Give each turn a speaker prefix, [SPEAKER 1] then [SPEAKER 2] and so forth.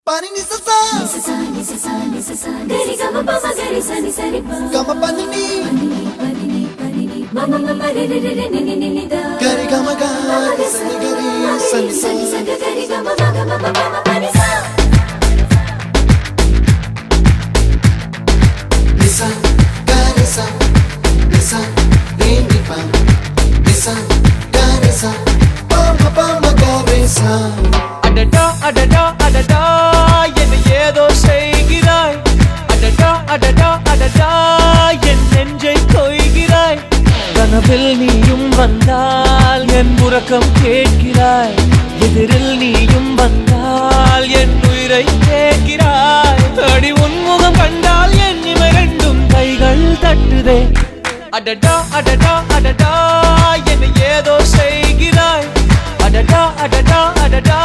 [SPEAKER 1] Pani ni sa sa gari gama pa ma gari sa ni sa ri pa gama pani ni mama mama re re re re ni ni ni da gari gama ga sa ni gari sa ni sa gari gama ma gama pa ma pani sa lisa gari sa lisa ni ni pa lisa gari sa pa ma gari sa
[SPEAKER 2] adada adada adada என்ன ஏதோ செய்கிறாய் அடடா அடடா அடடா என் நெஞ்சை கொய்கிறாய் கனவில் நீயும் வந்தால் என் உறக்கம் கேட்கிறாய் எதிரில் நீயும் வந்தால் என் உயிரை கேட்கிறாய் அடி உன்முகம் கண்டால் என் இமைரெண்டும் கைகள் தட்டுதே அடடா அடடா அடடா என்ன ஏதோ செய்கிறாய் அடடா அடடா அடடா